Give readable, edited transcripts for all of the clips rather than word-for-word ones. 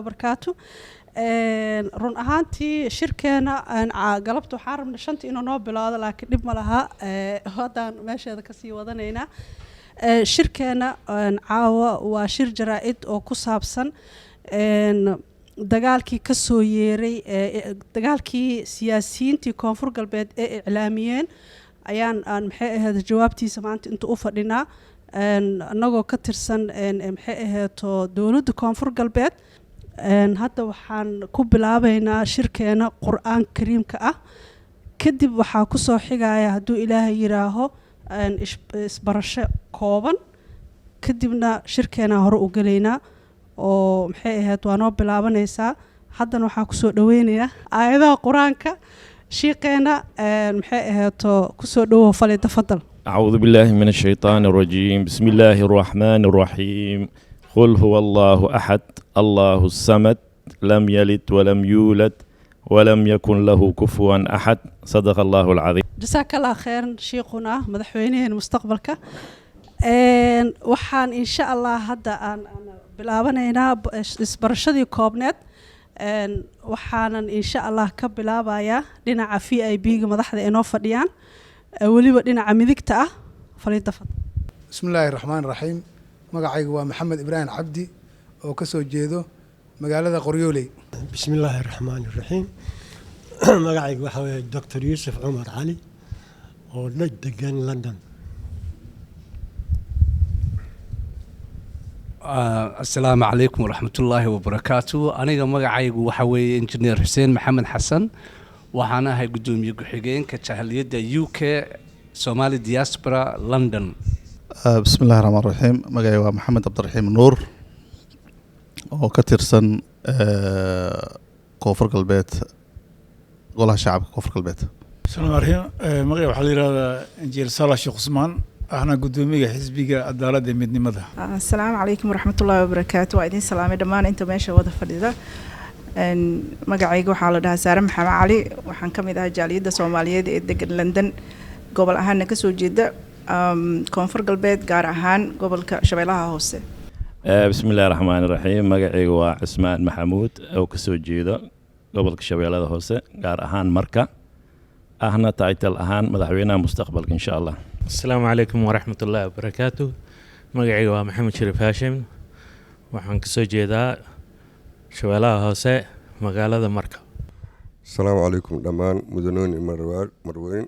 barkaatu run ahaantii shirkeena galabta waxaan rabnaa shanta inuu noo bilaado laakiin dib ma laha haddaan meesheeda kasii wadanaynaa shirkeena caawa waa shir jaraa'id oo ku saabsan dagaalkii ka soo yeeray dagaalkii siyaasiyiintii koonfur galbeed ee iclaamiyeen ayaan maxay ahayd jawaabtiisa maanta inta u fadhinaa annagoo ka tirsan maxay ahayd dowladda koonfur galbeed hadda waxaan ku bilaabaynaa shirkeena qur'aan kariimka ah kadib waxaa ku soo xigaya hadduu ilaahay yiraaho isbarasho kooban kadibna shirkeena hore u gelaynaa oo maxay ahayd waa noo bilaabanaysaa haddana waxaa kusoo dhaweynayaa aayadaha qur-aanka shiiqeena maxay ahayd kusoo dhawow fali tafadal أعوذ بالله من الشيطان الرجيم بسم الله الرحمن الرحيم قل هو الله أحد الله الصمد لم يلد ولم يولد ولم يكن له كفوا أحد صدق الله العظيم جزاك الله خير شيخنا مدحوينه المستقبلك waxaan insha Allah hadda aan bilaabaneynaa isbarashadii koobneed waxaanan insha Allah ka bilaabayaa dhinaca VIP-ga madaxda ee noo fadhiyaan waliba dhinaca midigta ah faliida fad bismillaahi raxmaani raxiim magacaygu waa maxamed ibraahim cabdi oo ka soo jeedo magaalada qoryooley bismillaahi raxmaani raxiim magacaygu waxa weeye dr yuusuf cumar cali oo la degan london السلام عليكم ورحمة الله وبركاته أنا مقعيق وحوي إنجنير حسين محمد حسن وحنا هاي قدومي قحيقين كتهلية UK سومالي دياسبرا لندن بسم الله الرحمن الرحيم مقعيق محمد عبد الرحيم نور وكترسن كوفر قلبيت قولها شعب كوفر قلبيت السلام عليكم مقعيق وحليل هذا إنجيل صالح شيخ عثمان أنا قدومي حزبي عدالة مدني مدة. السلام عليكم ورحمة الله وبركاته. وعدين سلام دمان أنتم ماشي وضع فريدة. مقعيق وحالة ده سارة محمد علي وحنكم إذا جالية الصومالية دق لندن قبل أهان نكسو جدة كونفر قلبيت قار أهان قبل شبيلها هوسة. بسم الله الرحمن الرحيم مقعيق وعثمان محمود أو كسو جدة قبل شبيلها هوسة قار أهان مركة أهنا تايتل أهان مدحوينا مستقبل إن شاء الله. السلام عليكم ورحمة الله وبركاته مقعي محمد شريف هاشم وحن كسو جيدا شوالها هوسة مقالة مركة السلام عليكم دمان مدنون مروين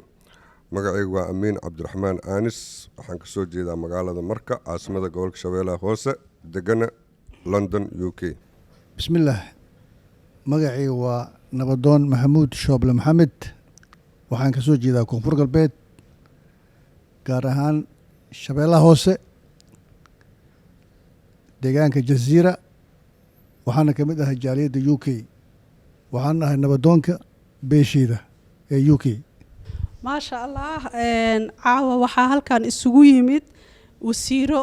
مقعي أمين عبد الرحمن آنس وحن كسو جيدا مقالة مركة عاصمة قولك شوالها هوسة دقنا لندن UK بسم الله مقعي نبضون محمود شوبل محمد وحن كسو جيدا كونفور قلبيت gaar ahaan shabeellaha hoose deegaanka jasiira waxaana ka mid ahay jaaliyadda UK waxaan ahay nabadoonka beesheeda ee UK maasha allah caawa waxaa halkan isugu yimid wasiiro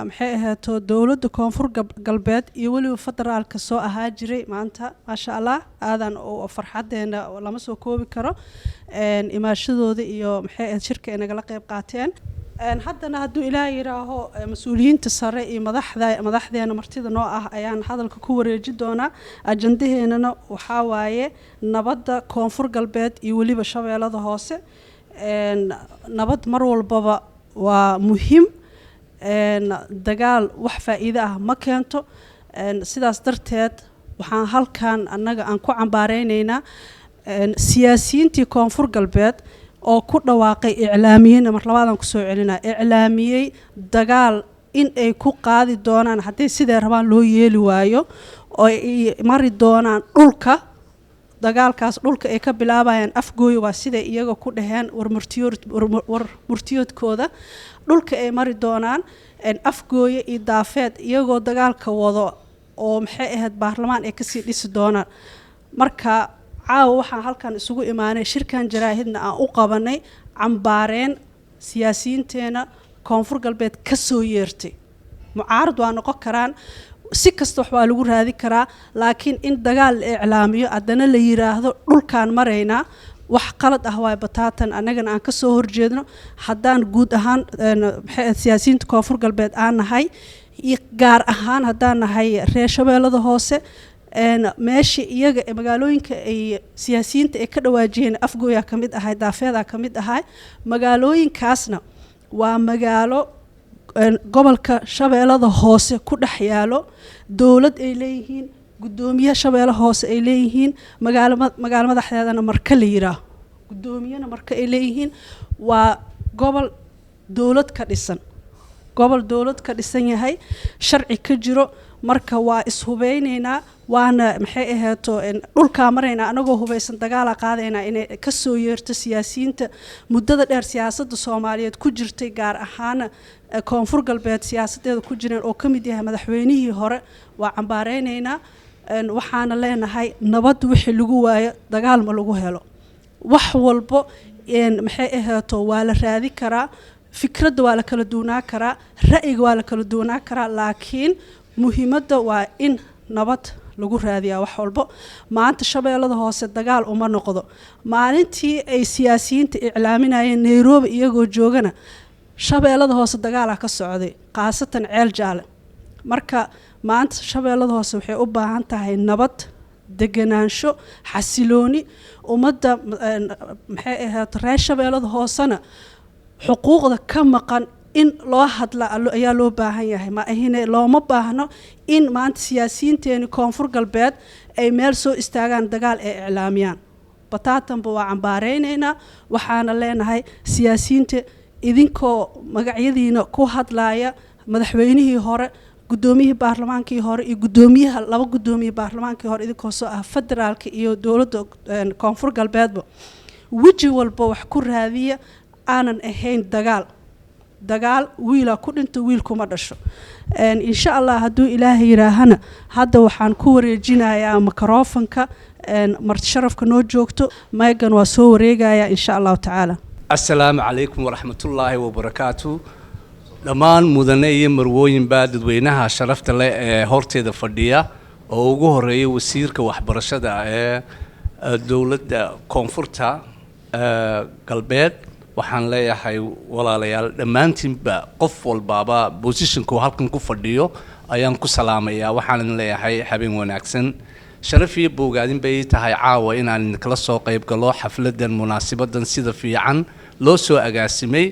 maxay ahayd dowladda koonfur galbeed iyo waliba federaalka soo ahaa jiray maanta maasha allah aadan oo farxadeena lama soo koobi karo imaashadooda iyo maxay ahayd shirka ay nagala qayb qaateen haddana hadduu ilaahay yiraaho mas-uuliyiinta sare iyo madaxdeena martida noo ah ayaan hadalka ku wareeji doonaa ajandaheenana waxaa waaye nabadda koonfur galbeed iyo waliba shabeellada hoose nabad mar walbaba waa muhiim dagaal wax faa'iido ah ma keento sidaas darteed waxaan halkan annaga aan ku cambaareynayna siyaasiyiintii koonfur galbeed oo ku dhawaaqay iclaamiyeyna mar labaad aan kusoo celinaa iclaamiyey dagaal in ay ku qaadi doonaan haddii siday rabaan loo yeeli waayo oo ay mari doonaan dhulka dagaalkaas dhulka ay ka bilaabayaan afgooyo waa siday iyaga ku dhaheen war murtiyoodkooda dhulka ay mari doonaan afgooyo iyo daafeed iyagoo dagaalka wado oo maxay ahayd baarlamaan ay kasii dhisi doonaan marka caawa waxaan halkan isugu imaanay shirkan jaraahidna aan u qabanay cambaareen siyaasiyiinteena koonfur galbeed ka soo yeertay mucaarad waa noqon karaan si kasta wax waa lagu raadi karaa laakiin in dagaal la iclaamiyo haddana la yiraahdo dhulkaan maraynaa wax qalad ah waay bataatan annagana aan ka soo horjeedno haddaan guud ahaan siyaasiyiinta koonfur galbeed aan nahay iyo gaar ahaan haddaan nahay reer shabeellada hoose meesha iyaga ee magaalooyinka ay siyaasiyiinta ay ka dhawaajiyeen afgooyaa ka mid ahay daafeedaa ka mid ahay magaalooyinkaasna waa magaalo gobolka shabeellada hoose ku dhex yaalo dowlad ay leeyihiin gudoomiye shabeelle hoose ay leeyihiin magaalo madaxdeedana marka la yiraaho gudoomiyena marka ay leeyihiin waa gobol dowlad ka dhisan gobol dowlad ka dhisan yahay sharci ka jiro marka waa ishubeynaynaa waana maxay ahaato dhulkaa maraynaa anagoo hubeysan dagaala qaadaynaa inay ka soo yeerto siyaasiyiinta muddada dheer siyaasadda soomaaliyeed ku jirtay gaar ahaan koonfur galbeed siyaasadeeda ku jireen oo ka mid yahay madaxweynihii hore waa cambaareynayna waxaana leenahay nabad wixii lagu waayo dagaal ma lagu helo wax walbo maxay ahaato waa la raadi karaa fikradda waa la kala duwanaa karaa ra'yiga waa la kala duwanaa karaa laakiin muhiimadda waa in nabad lagu raadiyaa wax walbo maanta shabeellada hoose dagaal uma noqdo maalintii ay siyaasiyiinta iclaaminayeen Nairobi iyagoo joogana shabeellada hoose dagaal ka socday qaasatan ceel jaale marka maanta shabeellada hoose waxay u baahan tahay nabad deganaansho xasilooni ummadda maxay ahayd reer shabeellada hoosena xuquuqda ka maqan in loo hadla ayaa loo baahan yahay ma ahine looma baahno in maanta siyaasiyiinteeni koonfur galbeed ay meel soo istaagaan dagaal ay iclaamiyaan bataatanba waa cambaareynayna waxaana leenahay siyaasiyiinta idinkoo magacyadiina ku hadlaaya madaxweynihii hore gudoomiyihii baarlamaankii hore iyo gudoomiyaha laba gudoomiye baarlamaankii hore idinkoo soo ah federaalka iyo dowladda koonfur galbeedba weji walba wax ku raadiya aanan ahayn dagaal wiila ku dhinto wiil kuma dhasho insha Allah hadduu ilaahay yiraahana hadda waxaan ku wareejinayaa mikrofonka marti sharafka noo joogto maygan waa soo wareegaya insha Allah taala assalaamu calaykum waraxmatullaahi wabarakaatu dhammaan mudane iyo marwooyin baa dadweynaha sharafta leh ee horteeda fadhiya oo ugu horeeya wasiirka waxbarashada ee dowladda koonfurta galbeed waxaan leeyahay walaalayaal dhammaantiinba qof walbaaba positionku halkan ku fadhiyo ayaan ku salaamayaa waxaan leeyahay habeen wanaagsan sharaf iyo bogaadin bay tahay caawa inaan kala soo qayb galo xafladan munaasabadan sida fiican loo soo agaasimay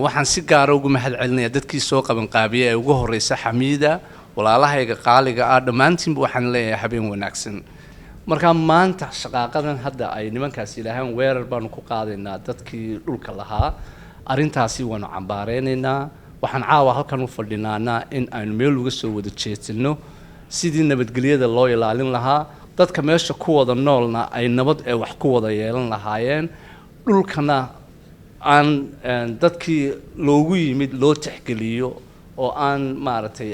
waxaan si gaar ah ugu mahad celinayaa dadkii soo qaban qaabiye ee ugu horeysa Xamiida walaalahayga qaaliga ah dhammaantiinba waxaan leeyahay habeen wanaagsan marka maanta shaqaaqadan hadda ay nimankaas ilaahan weerar baan ku qaadaynaa dadkii dhulka lahaa arintaasi waanu cambaareynaa waxaan caawa halkan u fadhinaanaa in aynu meel uga soo wada jeedino sidii nabadgelyada loo ilaalin lahaa dadka meesha ku wada noolna ay nabad ee wax ku wada yeelan lahaayeen dhulkana aan dadkii loogu yimid loo tixgeliyo oo aan maaragtay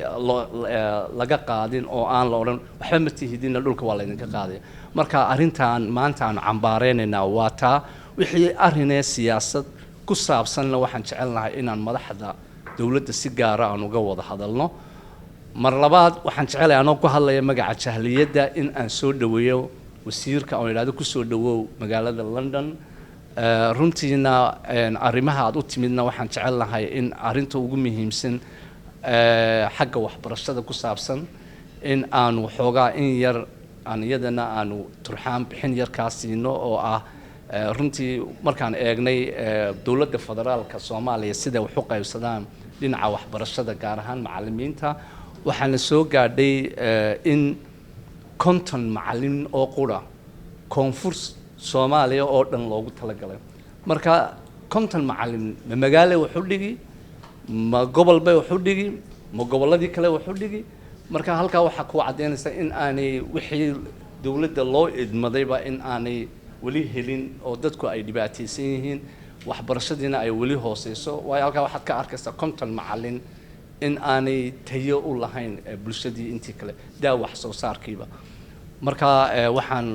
laga qaadin oo aan la odhan waxba ma tihidina dhulka waa laydinka qaadaya marka arrintan maanta aan cambaareynayna waa taa wixii arrinee siyaasad ku saabsanna waxaan jecelnahay inaan madaxda dowladda si gaara aan uga wada hadalno mar labaad waxaan jecelahay anoo ku hadlaya magaca jahliyadda in aan soo dhaweeyo wasiirka oo yidhaahdo ku soo dhawow magaalada London runtiina arrimaha aad u timidna waxaan jecelnahay in arrinta ugu muhiimsan xagga waxbarashada ku saabsan in aanu xoogaa in yar aan iyadana aanu turxaan bixin yar ka siino oo ah runtii markaan eegnay dowladda federaalka Soomaaliya sida wax u qaybsadaan dhinaca waxbarashada gaar ahaan macallimiinta waxaana soo gaadhay in 50 macallin oo qura koonfur Soomaaliya oo dhan loogu talagalay marka 50 macallin ma magaalo wax u dhigi ma gobol bay wax u dhigi ma goboladii kale wax u dhigi marka halka waxa ku cadeynaysa in aanay wixii dawladda loo idmadayba in aanay wali helin oo dadku ay dhibaataysan yihiin waxbarashadiina ay wali hooseyso waayo halka waxaad ka arkaysaa 50 macallin in aanay tayo u lahayn bulshadii intii kale daa wax soo saarkiiba marka waxaan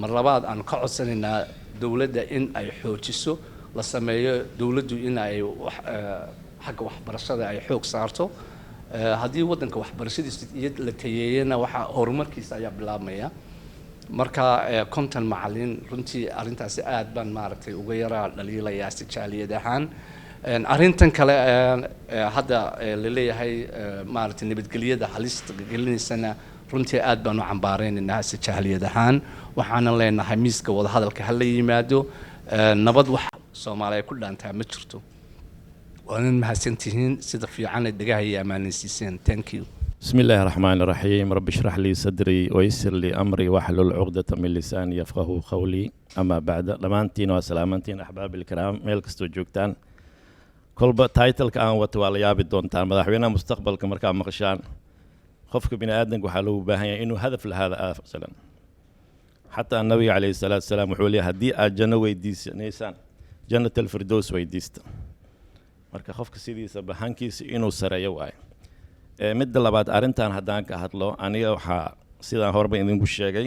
mar labaad aan ka codsanaynaa dawladda in ay xoojiso la sameeyo dawladdu in ay xagga waxbarashada ay xoog saarto haddii waddanka waxbarashadiisa iyo la tayeeyana waxa horumarkiisa ayaa bilaabmaya marka 50 macallin runtii arrintaasi aad baan maaragtay uga yaraa dhaliilayaa si jaaliyad ahaan arrintan kale hadda la leeyahay maaragtay nabadgelyada halista gelinaysana runtii aad baan u cambaareynaa si jaaliyad ahaan waxaana leenahay miiska wada hadalka hal la yimaado nabad wax Soomaaliya ku dhaantaa ma jirto waan mahadsantihiin sida fiican ee dagaha iyo ammaanaysiiseen thank you بسم الله الرحمن الرحيم رب اشرح لي صدري ويسر لي أمري واحلل عقدة من لساني يفقه قولي أما بعد لمانتين وسلامتين أحبابي الكرام ميلكستو جوكتان كل تايتل كان وتواليابي دونتان مدحوينا مستقبل كمركان مقشان خفك بني آدم وحلو باهي إنه هدف لهذا مثلا حتى النبي عليه الصلاة والسلام وحولي هدي الجنة ويديس نيسان جنة الفردوس ويديست مركا خفك سيدي سبحانكيس إنه سريواي midda labaad arintan haddaan ka hadlo aniga waxaa sidaan horba idinku sheegay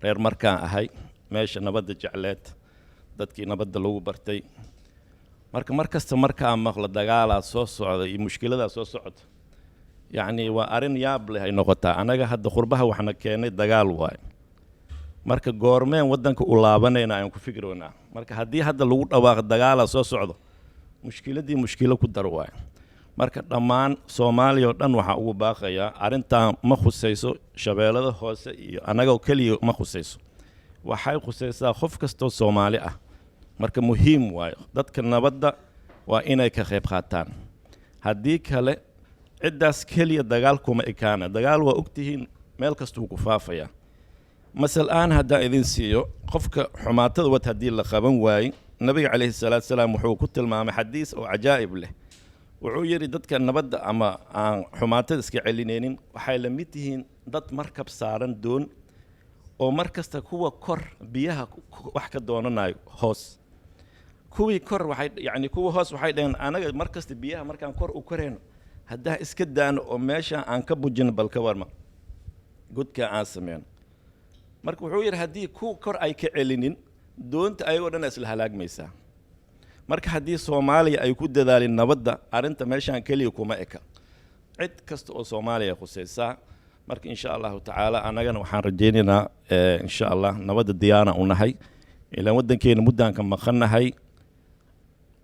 reer markaan ahay meesha nabadda jecleed dadkii nabadda lagu bartay markasta markaan maqlo dagaalaa soo socda iyo mushkiladaa soo socota yacni waa arrin yaab leh ay noqotaa anaga hadda qurbaha waxna keenay dagaal waaye marka goormeen waddanka u laabanayna aan ku fikiroonaa marka haddii hadda lagu dhawaaqo dagaalaa soo socdo mushkiladii mushkilo ku dar waaye marka dhammaan Soomaaliya oo dhan waxa ugu baaqaya arintan ma khusayso shabeelada hoose iyo anaga kaliya ma khusayso waxay khusaysaa qof kasto Soomaali ah marka muhiim waayo dadka nabadda waa inay ka qayb qaataan haddii kale cidaas kaliya dagaal kuma ekaana dagaal waa ogtihiin meel kasta uu ku faafaya masalan hadda idin siiyo qofka xumaatada wad hadii la qaban waayay nabiga kaleey salaatu salaam wuxuu ku tilmaamay xadiis oo ajaa'ib leh wuxuu yiri dadka nabadda ama aan xumaatada iska celineenin waxay la mid yihiin dad markab saaran doon oo markasta kuwa kor biyaha wax ka doonanayo hoos kuwii kor waxay yani kuwa hoos waxay dhaheen anaga markasta biyaha markaan kor u koreyno haddaa iska daano oo meesha aan ka bujin bal ka warma godka aan sameeyno marka wuxuu yiri haddii ku kor ay ka celinin doonta ayagoo dhan isla halaagmaysaa marka haddii Soomaaliya ay ku dadaalin nabadda arinta meeshan kaliya kuma eka cid kasta oo Soomaaliya khusaysa marka insha Allah taala anagana waxaan rajaynaynaa insha Allah nabadda diyaana u nahay ilaa wadankeena muddaanka maqanahay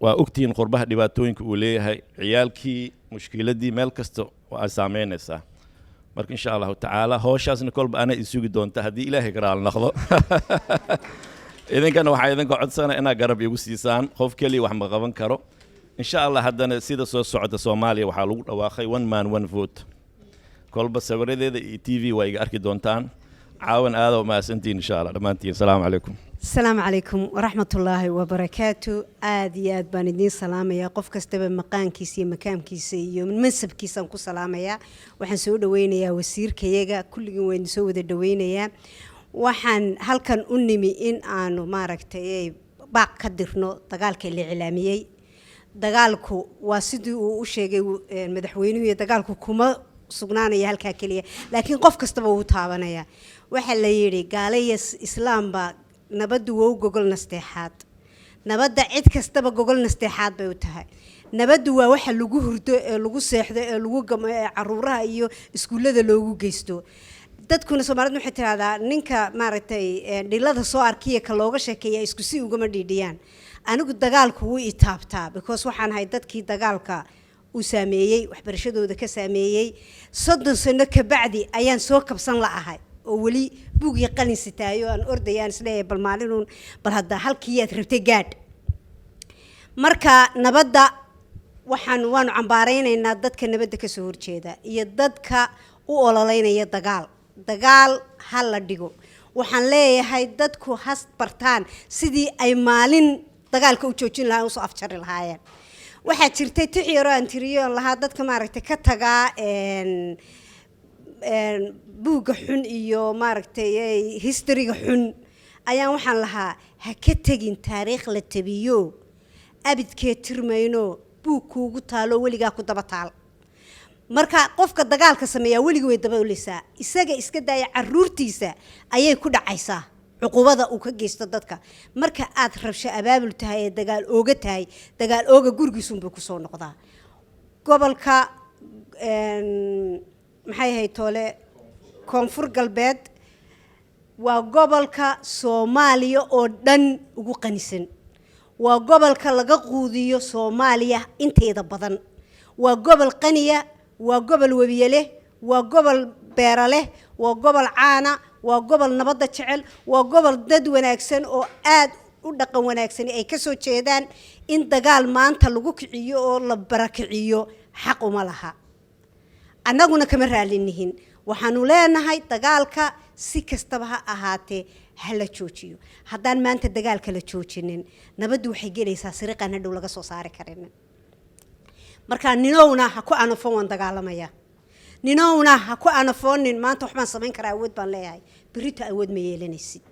waa ogtiin qurbaha dhibaatooyinka uu leeyahay ciyaalkii mushkiladii meel kasta waa saameynaysaa marka insha Allah taala hawshaasna kolba ana isugi doonta haddii Ilaahay garaal noqdo idinkana waxaa idinka codsana inaad garab igu siisaan qof kaliya wax ma qaban karo insha Allah haddana sida soo socda Soomaaliya waxaa lagu dhawaaqay one man one vote kolba sawiradeeda iyo TV waa iga arki doontaan caawan aad oo maasantiin insha Allah dhamaantiin salaamu calaykum السلام عليكم ورحمة الله وبركاته آدي آد باندين سلامية قف كستبه مكان كيسي مكان كيسي من منصب كيسان كو سلامية وحن سو دوينيا وسير كيجا كل وين سو دوينيا وحن هل كان أنمي إن أنو ماركتي باق كدرنو دقالك اللي علامية دقالكو واسدو وشيء مدحوينو دقالكو كما سقنانية هالكاكلية لكن قف كستبه وطابنايا وحن ليري قالي إسلام با nabaddu waa gogol nasteexaad nabadda cid kastaba gogol nasteexaad bay u tahay nabaddu waa waxa lagu hurdo ee lagu seexdo ee lagu gamo ee caruuraha iyo iskuulada loogu geysto dadkuna Soomaalidu waxay tiraahdaa ninka maaragtay dhilada soo arkiya ka looga sheekeeyaa isku si uga ma dhiidhiyaan anigu dagaalku wuu itaabtaa because waxaan hay dadkii dagaalka u saameeyay waxbarashadooda ka saameeyay 30 sano ka bacdi ayaan soo kabsan la'ahay oo wali buugi qalin sitaayo aan ordayaan isleeyahay bal maalinun bal hadda halkii aad rabtay gaad marka nabadda waanu cambaaraynaynaa dadka nabadda ka soo horjeeda iyo dadka u ololeynaya dagaal ha la dhigo. waxaan leeyahay dadku has bartaan sidii ay maalin dagaalka u joojin lahaayeen usoo afjari lahaayeen. waxaa jirtay tixyaro aan tiriyoon lahaa dadka maaragtay ka tagaa buugga xun iyo maaragtay historyga xun ayaan waxaan lahaa ha ka tegin taariikh la tabiyo abidkee tirmayno buug kuugu taalo weligaa ku daba taal. marka qofka dagaalka sameeya weligii way daba ulaysaa, isaga iska daaya caruurtiisa ayay ku dhacaysaa cuqubada uu ka geysto dadka. marka aad rabsho abaabul tahay ee dagaal ooga tahay, dagaal ooga gurigiisunbay kusoo noqdaa. gobolka maxay ahayd toole koonfur galbeed waa gobolka Soomaaliya oo dhan ugu qanisan, waa gobolka laga quudiyo Soomaaliya inteeda badan, waa gobol qaniya, waa gobol webiye leh, waa gobol beera leh, waa gobol caana, waa gobol nabadda jecel, waa gobol dad wanaagsan oo aad u dhaqan wanaagsan ay ka soo jeedaan. in dagaal maanta lagu kiciyo oo la barakiciyo xaq uma laha, annaguna kama raalinihin. waxaanu leenahay dagaalka si kastaba ha ahaatee ha la joojiyo. haddaan maanta dagaalka la joojinin nabaddu waxay gelaysaa sariiqan hadhow laga soo saari karin. marka ninowna ha ku anafoon dagaalamaya, ninowna ha ku anafoonin maanta waxbaan samayn karaa awood baan leeyahay, berrito awood ma yeelanaysid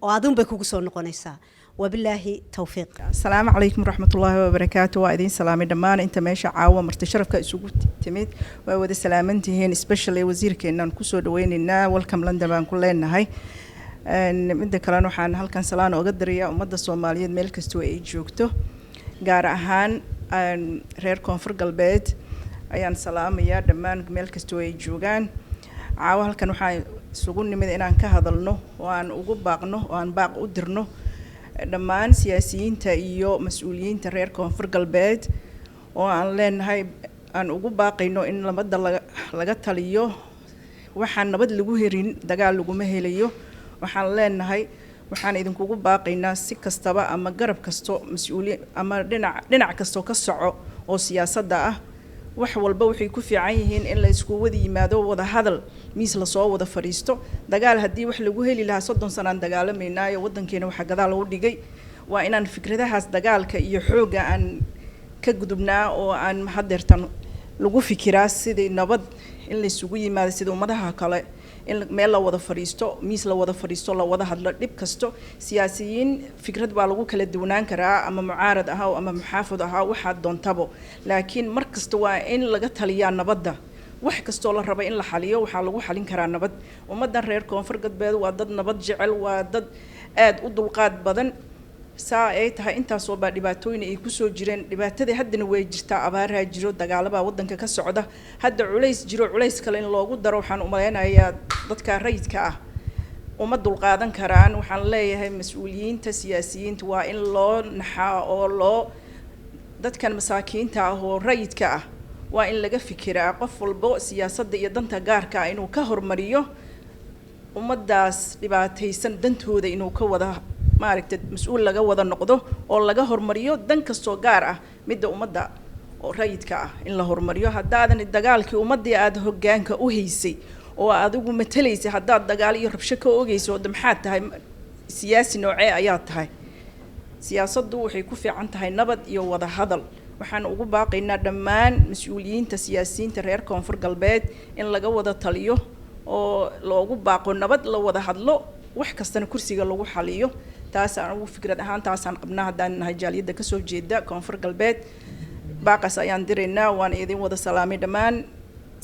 oo adun bay kugu soo noqonaysaa. وبالله توفيق. السلام عليكم ورحمة الله وبركاته. وإذن سلامي دمان أنت ماشي عاوة مرتشرف كأسوق تميت وود سلامتي هين especially وزيرك إن نكسر دويننا welcome لندن بان كلنا هاي من ذكرنا حان هل كان سلام وقدر يا أمد الصوماليين ملك استوى جوكتو جارهان رير كونفر قلبيت أيان سلام يا دمان ملك استوى جوجان عاوة هل كانوا حان سوقني من إن كهذلنه وأن أجوب باقنه وأن باق أدرنه dhammaan siyaasiyiinta iyo mas'uuliyiinta reer koonfur galbeed oo aan leenahay aan ugu baaqayno in nabadda laga taliyo. waxaan nabad lagu herin dagaal lagu ma helayo. waxaan leenahay waxaan idinkugu baaqaynaa si kastaba ama garab kasto mas'uuliin ama dhinac kasto ka soco oo siyaasadda ah, wax walba waxay ku fiican yihiin in la isku wada yimaado wada hadal miis la soo wada fariisto. dagaal haddii wax lagu heli lahaa 30 sano aan dagaalamaynayo wadankeena waxa gadaal u dhigay. waa inaan fikradahaas dagaalka iyo xooga aan ka gudubnaa oo aan hadeertan lagu fikiraa sidii nabad in la isugu yimaado sida ummadaha kale in meel la wada fariisto, miis la wada fariisto, la wada hadlo. dhib kasto siyaasiyiin fikrad baa lagu kala duwanaan karaa ama mucaarad ah ama muxaafid ah waxa doontabo, laakiin mar kasta waa in laga taliyaa nabadda. wax kasto la rabo in la xaliyo waxa lagu xalin karaa nabad. ummadan reer koonfur galbeed waa dad nabad jecel, waa dad aad u dulqaad badan. saa ay tahay intaas oo baa dhibaatooyin ay ku soo jireen. dhibaatadii haddana way jirtaa, abaaraha jiro, dagaalada wadanka ka socda, hadda culays jiro, culays kale in loogu daro waxaan u maleynayaa dadka rayidka ah uma dulqaadan karaan. waxaan leeyahay mas'uuliyiinta siyaasiyiinta waa in loo naxaa oo loo dadkan masaakiinta ah oo rayidka ah waa in laga fikiraa qof walba siyaasadda iyo danta gaarka ah inuu ka hormariyo ummadaas dhibaataysan dantooda inuu ka wada maaragtay mas'uul laga wada noqdo oo laga hormariyo dan kastoo gaar ah midda ummadda oo rayidka ah in la hormariyo. haddaadan dagaalkii ummadii aad hoggaanka u haysay oo adigu matalaysay haddaad dagaal iyo rabsho ka ogeyso maxaad tahay siyaasi noocee ayaa tahay? siyaasaddu waxay ku fiican tahay nabad iyo wada hadal. waxaan ugu baaqaynaa dhammaan mas'uuliyiinta siyaasiyiinta reer koonfur galbeed in laga wada taliyo oo loogu baaqo nabad, la wada hadlo, wax kastana kursiga lagu xaliyo. taas aan ugu fikrad ahaan taasaan qabnaa haddaan nahay jaaliyadda ka soo jeeda koonfur galbeed. baaqas ayaan diraynaa. waan idin wada salaamay dhammaan.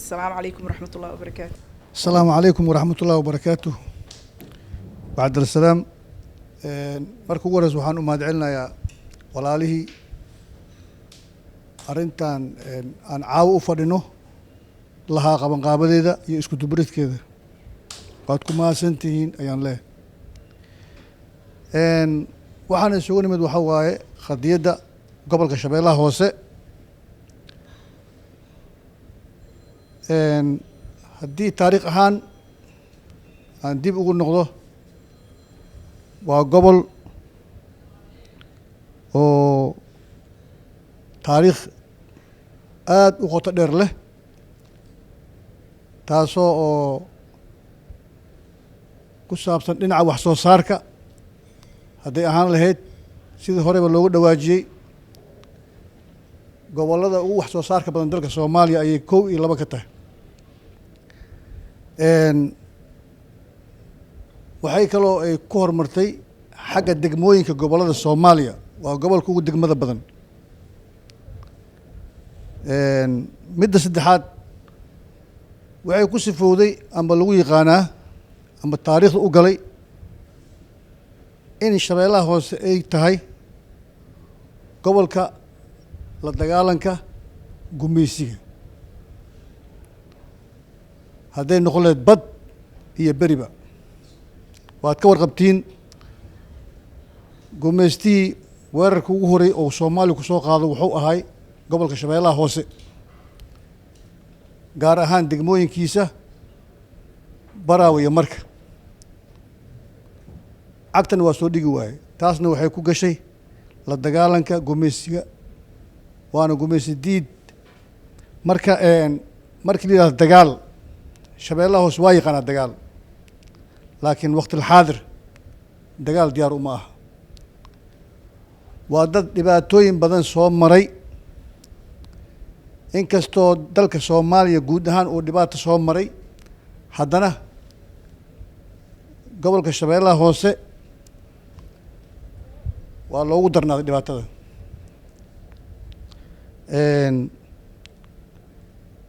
السلام عليكم ورحمة الله وبركاته. السلام عليكم ورحمة الله وبركاته. بعد السلام marka ugu horeysa waxaan u mahadcelinayaa walaalihii arrintan aan caawo u fadhino lahaa qabanqaabadeeda iyo isku dubridkeeda. waad ku mahadsantihiin ayaan leeyahay. waxaan isugu nimid waxa waaye qadiyadda gobolka Shabeellaha Hoose. haddii taariikh ahaan aan dib ugu noqdo waa gobol oo taariikh aada u qoto dheer leh taasoo oo ku saabsan dhinaca wax soo saarka hadday ahaan lahayd sidii horeba loogu dhawaajiyey gobollada ugu wax soo saarka badan dalka Soomaaliya ayay 1 iyo 2 ka tahay waxay kaloo ay ku horumartay xagga degmooyinka gobollada Soomaaliya waa gobolka ugu degmada badan midda saddexaad waxay ku sifowday ama lagu yaqaanaa ama taariikhda u galay in Shabeellaha Hoose ay tahay gobolka la dagaalanka gumeysiga hadday noqon lahayd bad iyo beriba waad ka warqabtiin gumeystii weerarka ugu horay oo Soomaaliya ku soo qaado wuxuu ahay gobolka Shabeellaha Hoose gaar ahaan degmooyinkiisa Baraawe iyo Marka cagtan waa soo dhigi waaye taasna waxay ku gashay la dagaalanka gumeysiga waana gumeysi diid marka markii la yiraahdo dagaal Shabeellaha Hoose waa yaqaanaa dagaal laakiin waqti xaadir dagaal diyaar uma aha waa dad dhibaatooyin badan soo maray inkastoo dalka Soomaaliya guud ahaan uu dhibaato soo maray haddana gobolka Shabeellaha Hoose waa loogu darnaaday dhibaatada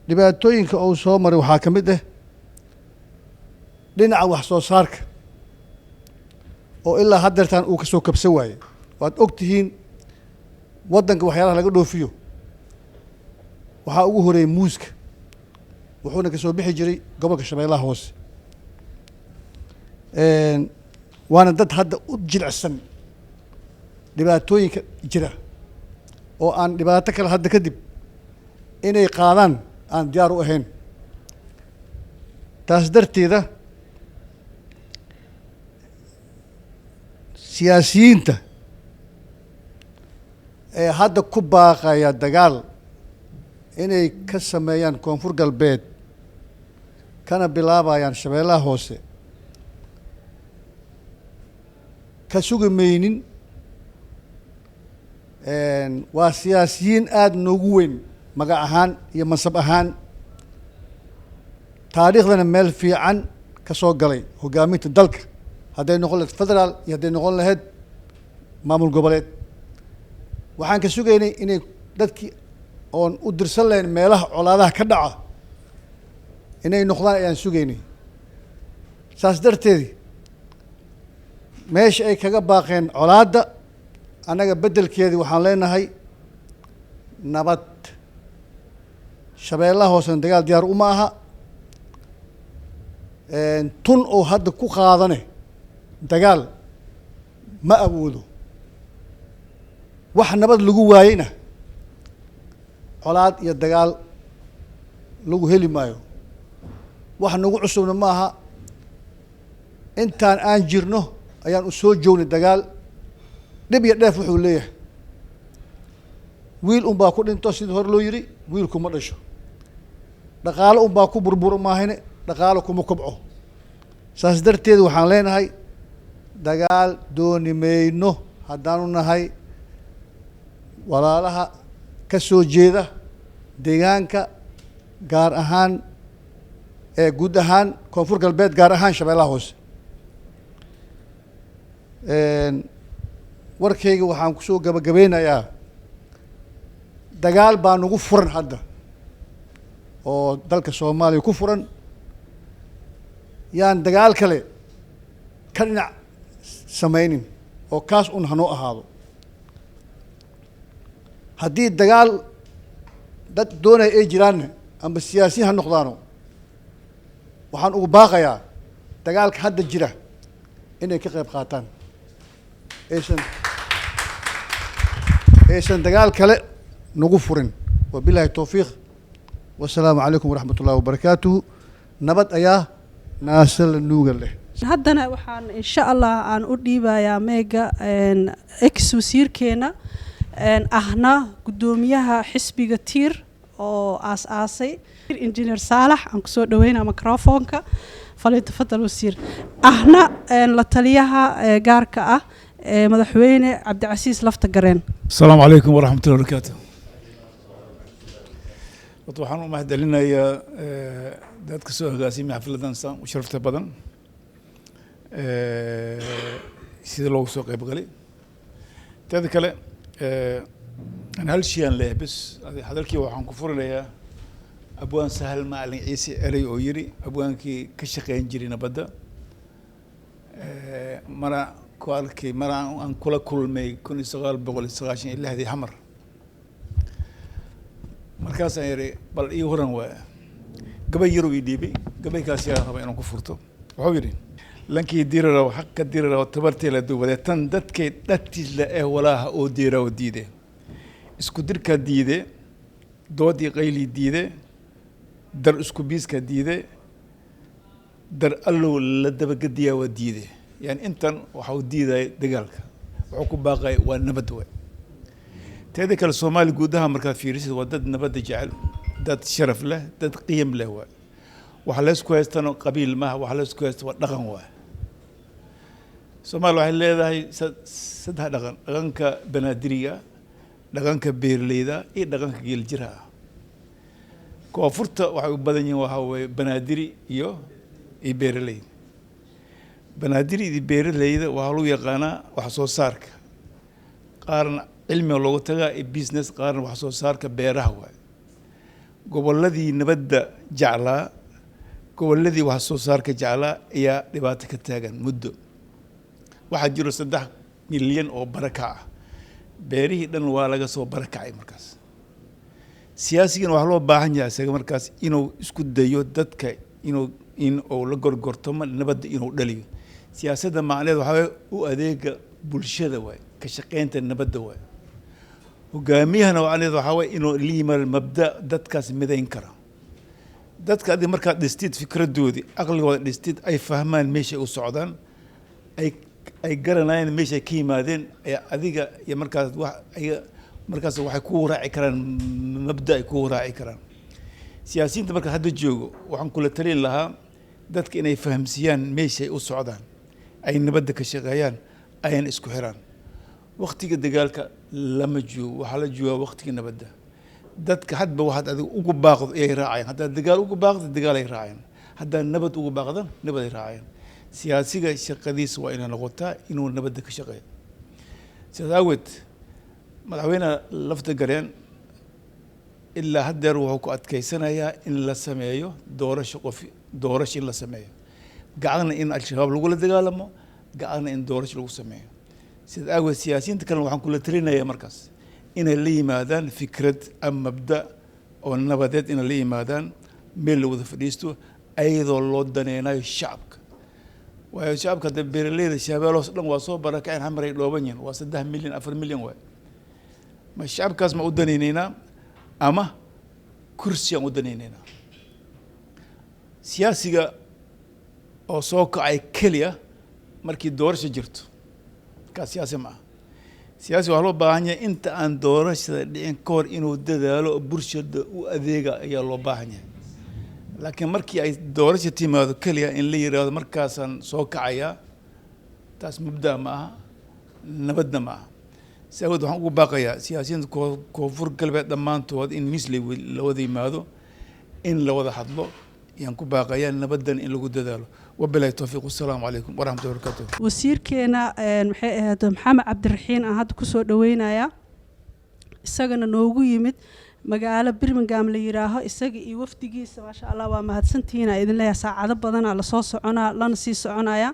dhibaatooyinka uu soo maray waxaa ka mid ah dhinaca wax soo saarka oo ilaa haddeertaan uu ka soo kabsan waaye waad og tihiin waddanka waxyaalaha laga dhoofiyo waxaa ugu horeeyey muuska wuxuuna ka soo bixi jiray gobolka Shabeellaha Hoose waana dad hadda u jilicsan dhibaatooyinka jira oo aan dhibaato kale hadda kadib inay qaadaan aan diyaar u ahayn taas darteeda siyaasiyiinta ee hadda ku baaqaya dagaal inay ka sameeyaan koonfur galbeed kana bilaabayaan Shabeellaha Hoose ka sugi maynin waa siyaasiyiin aada noogu weyn magac ahaan iyo mansab ahaan taariikhdana meel fiican ka soo galay hogaaminta dalka hadday noqon lahayd federaal iyo hadday noqon lahayd maamul goboleed waxaan ka sugaynay inay dadkii oon u dirsan lahayn meelaha colaadaha ka dhaca inay noqdaan ayaan sugaynay saas darteed meesha ay kaga baaqeen colaadda annaga beddelkeedii waxaan leenahay nabad Shabeellaha Hoose dagaal diyaar uma aha tun oo hadda ku qaadane dagaal ma awoodo wax nabad lagu waayeyna colaad iyo dagaal lagu heli maayo wax nagu cusubna ma aha intaan aan jirno ayaan u soo joognay dagaal dhib iyo dheef wuxuu leeyahay wiil unbaa ku dhinto sidii hore loo yidhi wiilku ma dhasho dhaqaalo unbaa ku burburo maahine dhaqaalo kuma kobco saas darteed waxaan leenahay dagaal dooni mayno haddaanu nahay walaalaha ka soo jeeda deegaanka gaar ahaan guud ahaan koonfur galbeed gaar ahaan Shabeellaha Hoose warkayga waxaan kusoo gabagabeynayaa dagaal baa nagu furan hadda oo dalka Soomaaliya ku furan yaan dagaal kale ka dhinac samaynin oo kaas un hanoo ahaado haddii dagaal dad doonaya ay jiraanna amba siyaasiyiin ha noqdaano waxaan ugu baaqayaa dagaalka hadda jira inay ka qayb qaataan aysan dagaal kale nagu furin wabilaahi towfiiq wasalaamu calaykum waraxmat ullahi wabarakaatuhu nabad ayaa naasala nuuga leh haddana waxaan insha allah aan u dhiibayaa meega ex wasiirkeena ahna guddoomiyaha xisbiga tiir oo aas-aasay injineer saalax aan kusoo dhaweynaa microfonka falyatafadal wasiir ahna la taliyaha gaarka ah madaxweyne cabdicasiis lafta gareen. asalaamu calaykum waraxmatullahi wabarakaatu. waxaan u mahadcelinayaa dadka soo hogaasimay xafladan saan u sharafta badan sida loogu soo qayb galay. teeda kale aan hal shay aan leeyahay bes hadalkii waxaan ku furinayaa abwaan sahal macalin ciise erey oo yiri abwaankii ka shaqeyn jiray nabadda mana ku arkay mara aan kula kulmay 1996 xamar markaasaan yiri bal ii horan waa gabay yar ii dhiibay gabaykaas yaa raba inaan ku furto wuxuu yiri lankii dirara xaqka dirara tabartay la duubay tan dadkay dhatiis la walaaha oo diira oo diiday isku dirka diiday doodii qayli diiday dar isku biiska diiday dar allow la dabagadiyaa waa diiday yani intan waxa uu diiday dagaalka wuxuu ku baaqay waa nabad way teeda kale Soomaali guudaha marka fiirisid waa dad nabad jecel dad sharaf leh dad qiim leh way waxa la isku haystano qabiil ma waxa la isku haysto dhaqan way Soomaali waxay leedahay saddex dhaqan dhaqanka banaadiriga dhaqanka beerleyda iyo dhaqanka geeljira koonfurta waxay u badan yihiin waxa way banaadiri iyo beerley banaadiri iyo beerleyda waxa lagu yaqaanaa wax soo saarka qaarna cilmi loogu tagaa business qaarna wax soo saarka beeraha way goboladii nabadda jeclaa goboladii wax soo saarka jeclaa ayaa dhibaato ka taagan muddo waxa jiro 3 milyan oo baraka ah beerihii dhan waa laga soo barakacay markaas siyaasigan wax loo baahan yahay isaga markaas inuu isku dayo dadka inuu la gorgortamo nabadda inuu dhaliyo siyaasadda macnaheedu waxa u adeega bulshada way ka shaqeynta nabadda way hogaamiyahana waxa way inuu liimal mabda dadkaas midayn kara dadka adii marka dhistid fikradoodii aqligooda dhistid ay fahmaan meesha u socdaan ay garanayaan meesha ka yimaadeen adiga iyo markaas waxay ku raaci karaan mabda ay ku raaci karaan siyaasiyiinta marka hadda joogo waxaan kula talin lahaa dadka inay fahamsiyaan meesha u socdaan ay nabadda ka shaqeeyaan ayaan isku xiraan waqtiga dagaalka lama joogo waxa la joogaa waqtiga nabadda dadka hadba waxaad adiga ugu baaqdo ay raacayaan hadda dagaal ugu baaqdo dagaal ay raacayaan hadda nabad ugu baaqdan nabad ay raacayaan siyaasiga shaqadiisa waa inay noqotaa inuu nabadda ka shaqeeyo sidaas awgeed madaxweyne lafta gareen ilaa haddeer wuxuu ku adkaysanayaa in la sameeyo doorasho in la sameeyo gacana in al-shabaab lagula dagaalamo gacana in doorasho lagu sameeyo sidaas awgeed siyaasiyiinta kalena waxaan kula talinayaa markaas inay la yimaadaan fikrad ama mabda oo nabadeed inay la yimaadaan meel la wada fadhiisto ayadoo loo daneynayo shacabka waayo shacabka hadda beeraleyda shabeeloos dhan waa soo barakaceen xamar ay dhooban yihiin waa 3 milyan 4 milyan waay ma shacabkaas ma u daneynaynaa ama kursi aan u daneynaynaa siyaasiga oo soo kacay keliya markii doorasho jirto ka siyaasi ma siyaasi waxaa loo baahan yahay inta aan doorashada dhicin ka hor inuu dadaalo bulshada u adeega ayaa loo baahan yahay laakiin markii ay doorasho timaado keliya in la yiraahdo markaasaan soo kacaya taas mabda ma aha nabadna ma aha sababta waxaan ugu baaqayaa siyaasiyiinta koonfur galbeed dhammaantood in misli la wada yimaado in la wada hadlo yaan ku baaqayaa nabaddan in lagu dadaalo wabillahi tawfiiq wassalaamu calaykum waraxmatullahi wabarakaatuh wasiirkeena maxay ahayd maxamed cabdiraxiin aan hadda kusoo dhaweynayaa isagana noogu yimid magaalo Birmingham la yiraaho isaga iyo wafdigiisa maasha Allah waa mahadsantihiin idin leeyahay saacado badan la soo soconaa lana sii soconaya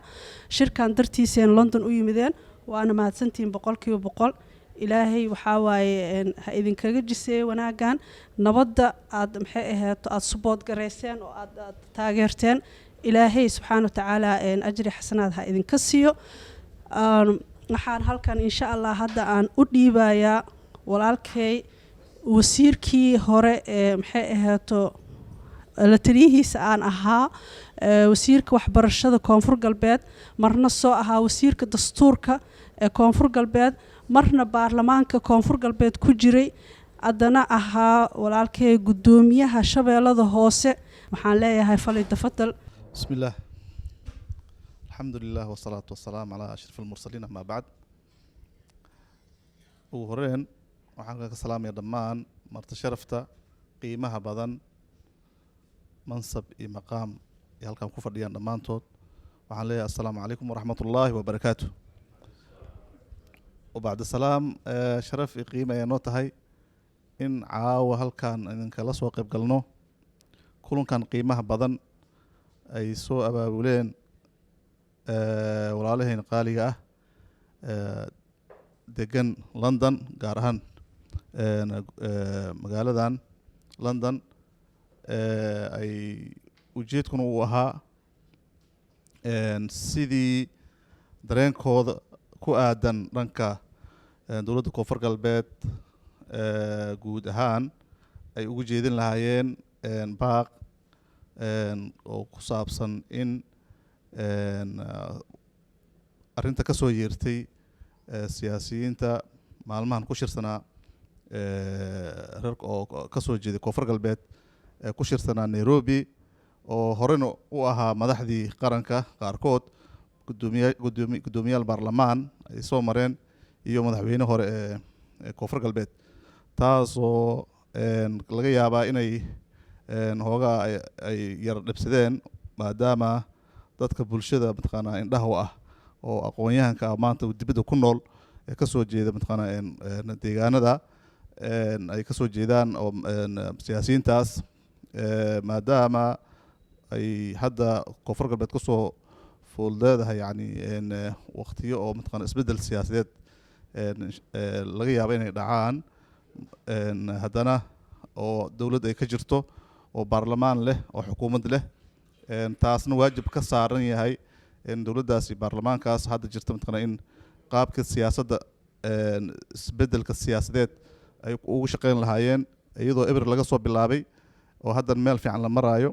shirkan dartiisa in London u yimideen waana mahadsantihiin 100% ilaahay waxa waaye ha idin kaga jisay wanaagan nabadda aad maxay ahayd aad support gareyseen oo aad taageerteen ilaahay subxaanahu wa ta'ala ajri xasanaad ha idin ka siiyo waxaan halkan insha Allah hadda aan u dhiibayaa walaalkay wasiirkii hore maxay ahaato la taliyihiisa aan ahaa wasiirka waxbarashada koonfur galbeed marna soo ahaa wasiirka dastuurka ee koonfur galbeed marna baarlamaanka koonfur galbeed ku jiray haddana ahaa walaalkay guddoomiyaha shabeellada hoose waxaan leeyahay fali tafadal. بسم الله الحمد لله والصلاة والسلام على أشرف المرسلين أما بعد وهرين waxaan ka salaamaya dhammaan marti sharafta qiimaha badan mansab iyo maqaam ee halkan ku fadhiyaan dhammaantood waxaan leeyahay assalaamu calaykum waraxmatullaahi wabarakaatuh. وبعد السلام شرف qiime ay noo tahay in caawa halkan idinkala soo qayb galno kulankan qiimaha badan ay soo abaabuleen walaalaheen qaaliga ah degan London gaar ahaan magaaladan London ay ujeedkuna uu ahaa sidii dareenkooda ku aadan dhanka dowladda koonfur galbeed guud ahaan ay ugu jeedin lahaayeen baaq oo ku saabsan in arrinta ka soo yeertay siyaasiyiinta maalmahan ku shirsanaa reerka oo ka soo jeeday koonfur galbeed ku shirsanaa Nairobi oo horena u ahaa madaxdii qaranka qaarkood guddoomiyaal baarlamaan ay soo mareen iyo madaxweyne hore ee koonfur galbeed taasoo laga yaabaa inay hoogaa ay yar dhibsadeen maadaama dadka bulshada mataqaanaa indhaha u ah oo aqoon-yahanka ah maanta dibadda ku nool ee ka soo jeeda mataqaanaa deegaanada ay ka soo jeedaan oo siyaasiyiintaas maadaama ay hadda koonfur galbeed kusoo fuuldeedahay yani waqtiyo oo mataqaanaa isbeddel siyaasadeed laga yaabo inay dhacaan haddana oo dowlad ay ka jirto oo baarlamaan leh oo xukuumad leh taasna waajib ka saaran yahay dowladdaasi baarlamaankaas hadda jirta mataqaanaa in qaabka siyaasadda isbeddelka siyaasadeed ay ugu shaqeyn lahaayeen iyadoo eber laga soo bilaabay oo haddan meel fiican la maraayo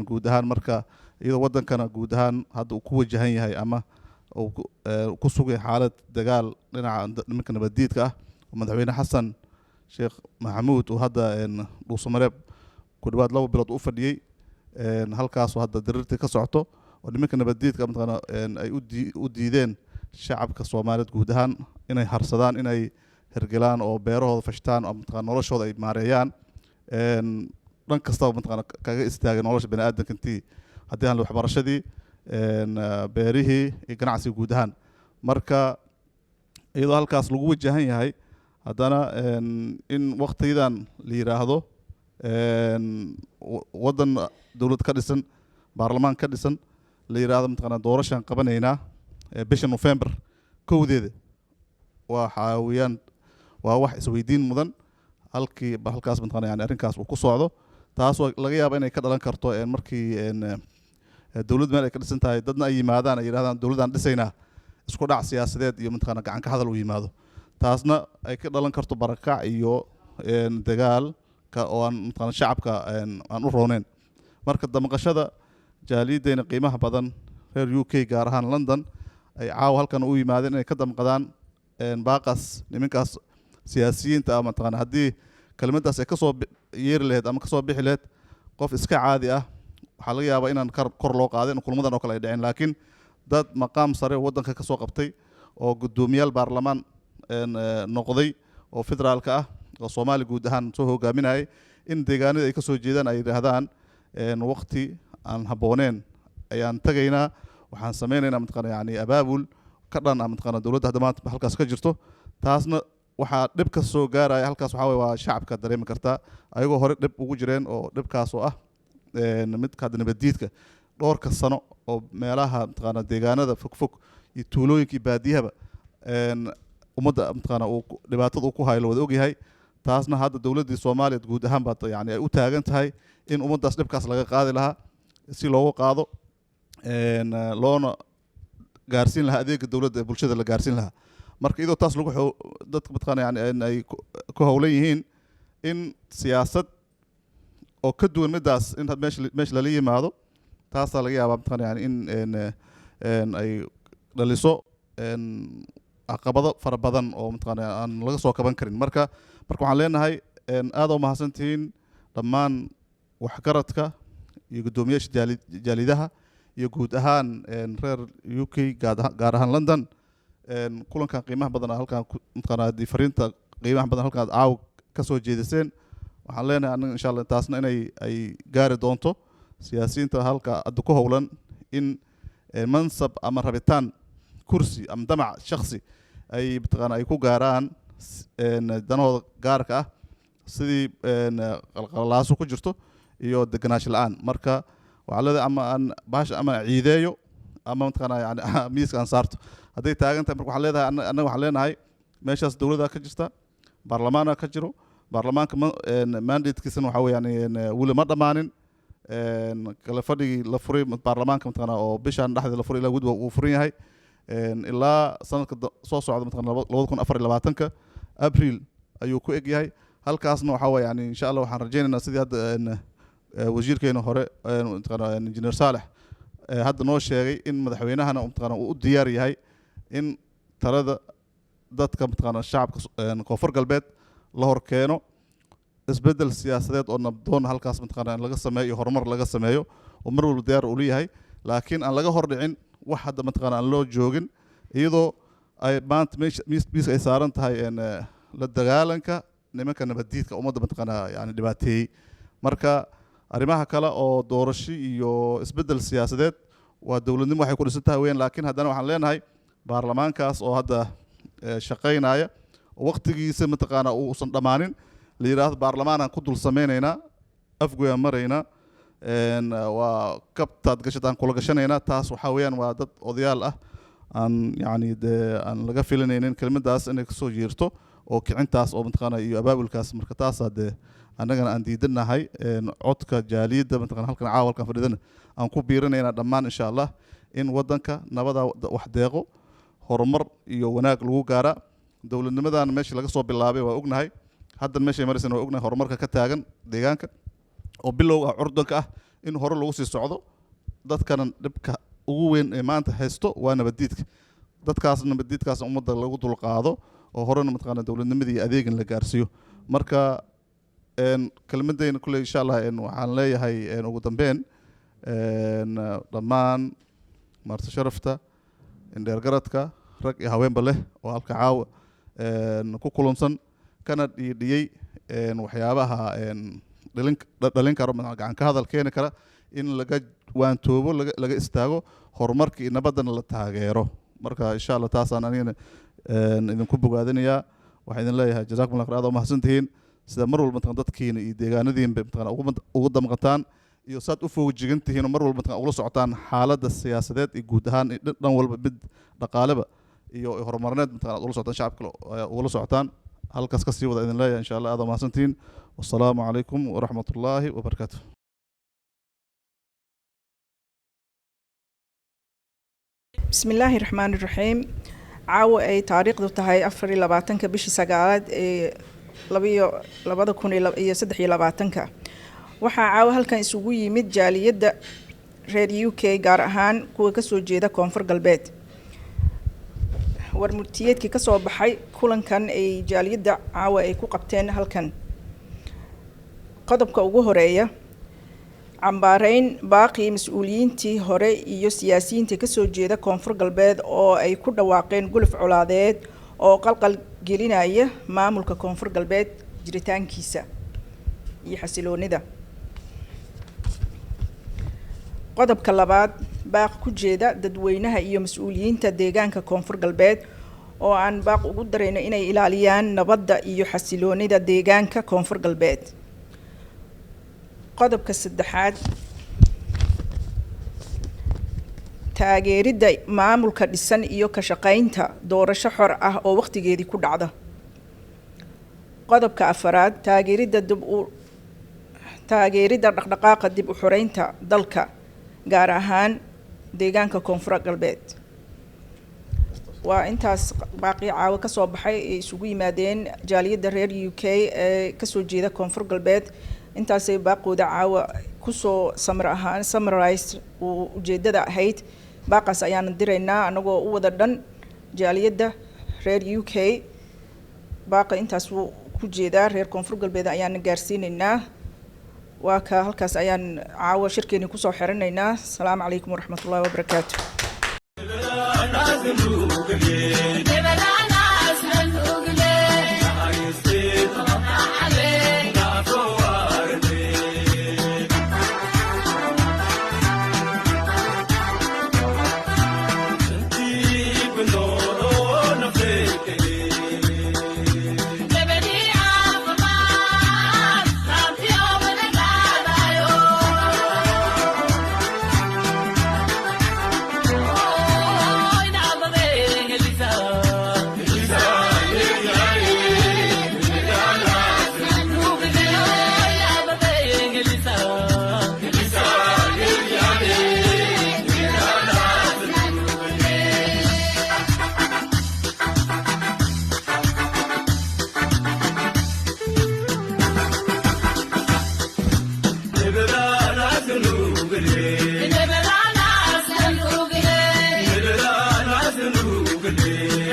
guud ahaan marka iyadoo waddankana guud ahaan hadda uu ku wajahan yahay ama uu ku sugay xaalad dagaal dhinaca nimanka nabaddiidka ah oo madaxweyne xasan sheekh maxamuud uu hadda dhuusamareeb ku dhawaad 2 bilood u fadhiyey halkaasoo hadda diriirtii ka socoto oo nimanka nabaddiidka mataqaanaa ay u diideen shacabka Soomaaliyeed guud ahaan inay harsadaan inay hergelaan oo beerahooda fashtaan oo mataqaanaa noloshooda ay maareeyaan dhan kastaba mataqaanaa kaga istaagay nolosha bani'aadamka intii haddii aan waxbarashadii beerihii iyo ganacsiga guud ahaan marka iyadoo halkaas lagu wajahan yahay haddana in waqtiyadan la yiraahdo waddan dowlad ka dhisan baarlamaan ka dhisan la yiraahdo mataqaanaa doorashaan qabanaynaa bisha November 1deeda waxa weeyaan waa wax isweydiin mudan halkaas mataqaanaa yani arrinkaas uu ku socdo taasoo laga yaabo inay ka dhalan karto markii dowlad meel ay ka dhisan tahay dadna ay yimaadaan ay yiraahdaan dowladaan dhisaynaa isku dhac siyaasadeed iyo mataqaanaa gacan ka hadal u yimaado taasna ay ka dhalan karto barakac iyo dagaal ka oo aan mataqaanaa shacabka aan u rooneyn marka damqashada jaaliyaddeena qiimaha badan reer UK gaar ahaan London ay caaw halkan u yimaadeen inay ka damqadaan baaqas nimankaas siyaasiyiinta ah mataqaanaa haddii kelmaddaas ay ka soo yeeri lahayd ama ka soo bixi lahayd qof iska caadi ah waxaa laga yaabaa inaan kor loo qaadin kulmadan oo kale ay dhicin laakiin dad maqaam sare oo waddanka ka soo qabtay oo guddoomiyaal baarlamaan noqday oo federaalka ah oo Soomaali guud ahaan soo hogaaminayay in deegaanada ay ka soo jeedaan ay yiraahdaan waqti aan habooneen ayaan tagaynaa waxaan sameynaynaa mataqaanaa yani abaabul ka dhan ah mataqaanaa dowladda hadda maanta halkaas ka jirto taasna waxaa dhib ka soo gaaraya halkaas waxaa weeye waa shacabka dareemi kartaa ayagoo hore dhib ugu jireen oo dhibkaas oo ah midka hadda nabaddiidka dhowrka sano oo meelaha mataqaanaa deegaanada fogfog iyo tuulooyinka iyo baadiyahaba ummadda mataqaanaa uu dhibaatada uu ku hayo la wada ogyahay taasna hadda dowladdii Soomaaliyeed guud ahaan baa yani ay u taagan tahay in ummaddaas dhibkaas laga qaadi lahaa si loogu qaado loona gaarsiin lahaa adeega dowladda ee bulshada la gaarsiin lahaa marka iyadoo taas lagu dadka mataqaanaa yani ay ku howlan yihiin in siyaasad oo ka duwan midaas in meesha lala yimaado taasaa laga yaabaa mataqaanaa yani in ay dhaliso caqabado fara badan oo mataqaana aan laga soo kaban karin marka waxaan leenahay aad u mahadsantihiin dhammaan waxgaradka iyo guddoomiyaasha jaalidaha iyo guud ahaan reer UK gaar ahaan London kulankan qiimaha badan halkan mataqaana fariinta qiimaha badan halkan caaw ka soo jeediseen waxaan leenahay anaga insha Allah taasna inay ay gaari doonto siyaasiyiinta halka addu ku howlan in mansab ama rabitaan kursi ama damac shakhsi ay mataqaana ay ku gaaraan danahooda gaarka ah sidii qalqalaaso ku jirto iyo deganaansho la'aan marka waxaa leedahay ama aan baasha ama ciideeyo ama mataqaana yani miiska aan saarto hadday taagan tahay marka waxaan leedahay annaga waxaan leenahay meeshaas dowladda ka jirta baarlamaana ka jiro baarlamaanka mandatekiisana waxaa weeyaan weli ma dhammaanin kala fadhigii la furay baarlamaanka mataqaana oo bishaan dhexdeeda la furay ilaa gudba uu furan yahay ilaa sanadka soo socda mataqaana 2024 abriil ayuu ku eg yahay halkaasna waxaa weeye yani insha Allah waxaan rajaynaynaa sidii hadda wasiirkeena hore mataqaana engineer Saalex hadda noo sheegay in madaxweynahana mataqaana uu u diyaar yahay in talada dadka mataqaana shacabka koonfur galbeed la hor keeno isbedel siyaasadeed oo nabdoon halkaas mataqaana laga sameeyo horumar laga sameeyo oo mar walba diyaar u leeyahay laakiin aan laga hor dhicin wax hadda mataqaana aan loo joogin iyadoo ay maanta miis ay saaran tahay la dagaalanka nimanka nabadiidka ummadda mataqaana yani dhibaateeyey marka arrimaha kale oo doorasho iyo isbedel siyaasadeed waa dowladnimo waxay ku dhisan tahay weyn laakiin haddana waxaan leenahay baarlamaankaas oo hadda shaqaynaya waqtigiisa mataqaana uusan dhammaanin la yidhaahdo baarlamaanaan ku dul sameynaynaa afgoyaan maraynaa waa kabtaad gashataan kula gashanaynaa taas waxaa weeyaan waa dad odayaal ah aan yani dee aan laga filanaynin kelimadaas inay kasoo yeerto oo kicintaas oo mataqaana iyo abaabulkaas marka taasaa dee annagana aan diidanahay codka jaaliyadda mataqaana halkan caawalkan fadhidana aan ku biirinaynaa dhammaan insha Allah in wadanka nabada wax deeqo horumar iyo wanaag lagu gaara dowladnimadan meeshii laga soo bilaabay waa ognahay hadda meeshay maraysan waa ognahay horumarka ka taagan deegaanka oo bilow ah curdanka ah in hore lagu sii socdo dadkana dhibka ugu weyn ee maanta haysto waa nabadiidka dadkaas nabadiidkaas ummadda lagu dulqaado oo horena mataqaana dowladnimadii adeegan la gaarsiiyo marka kelmadayna kule insha Allah waxaan leeyahay ugu dambeyn dhammaan marti sharafta indheergaradka rag iyo haweenba leh oo halka caawa ku kulansan kana dhiyey waxyaabaha dhalin karo gacan ka hadal keeni kara in laga waantoobo laga istaago horumarka iyo nabadana la taageero marka insha Allah taasaan anigana idinku bogaadinayaa waxaan idin leeyahay jazakumullahu khayr aad u mahadsantihiin sida mar walba mataqaan dadkiina iyo deegaanadiinba mataqaan ugu damqataan iyo saad u foojigantihiin mar walba mataqaan ula socotaan xaaladda siyaasadeed iyo guud ahaan dhan walba mid dhaqaaleba iyo horumarneed mataqaan ula socotaan shacabka ula socotaan halkaas ka sii wada idin leeyahay insha Allah aad u mahadsantihiin wassalaamu calaykum waraxmatullaahi wabarakaatuh بسم الله الرحمن الرحيم عاو أي تاريخ ذو تهاي أفري لبعتنك بيش سجاد لبضو كوني يصدح لبعتنك وحا عاو هل كان يسوي مد جالي يد راديو كي جارهان كوا كسو جيدا كونفر قلبات ورمتيات كي كسو بحي كلن كان أي جالي يد عاو أي كو قبتين هل كان قدب كوجو هرية cambaarayn baaqii mas'uuliyiintii hore iyo siyaasiyiintii ka soo jeeda koonfur galbeed oo ay ku dhawaaqeen guluf colaadeed oo qalqal gelinaya maamulka koonfur galbeed jiritaankiisa iyo xasiloonida qodobka labaad baaq ku jeeda dadweynaha iyo mas'uuliyiinta deegaanka koonfur galbeed oo aan baaq ugu dareyno inay ilaaliyaan nabadda iyo xasiloonida deegaanka koonfur galbeed qodobka saddexaad taageeridda maamulka dhisan iyo ka shaqaynta doorasho xor ah oo waqtigeedii ku dhacda qodobka afaraad taageeridda dhaqdhaqaaqa dib u xoreynta dalka gaar ahaan deegaanka koonfur galbeed waa intaas baaqi caawa ka soo baxay ay isugu yimaadeen jaaliyadda reer UK ee ka soo jeeda koonfur galbeed intaasay baaqooda caawa kusoo summarize ujeedada ahayd baaqaas ayaan diraynaa anagoo u wada dhan jaaliyadda reer UK baaqa intaas wuu ku jeedaa reer koonfur galbeed ayaan gaarsiinaynaa waa ka halkaas ayaan caawa shirkeeni kusoo xirinaynaa asalaamu calaykum waraxmatullaahi wabarakaatu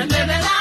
Never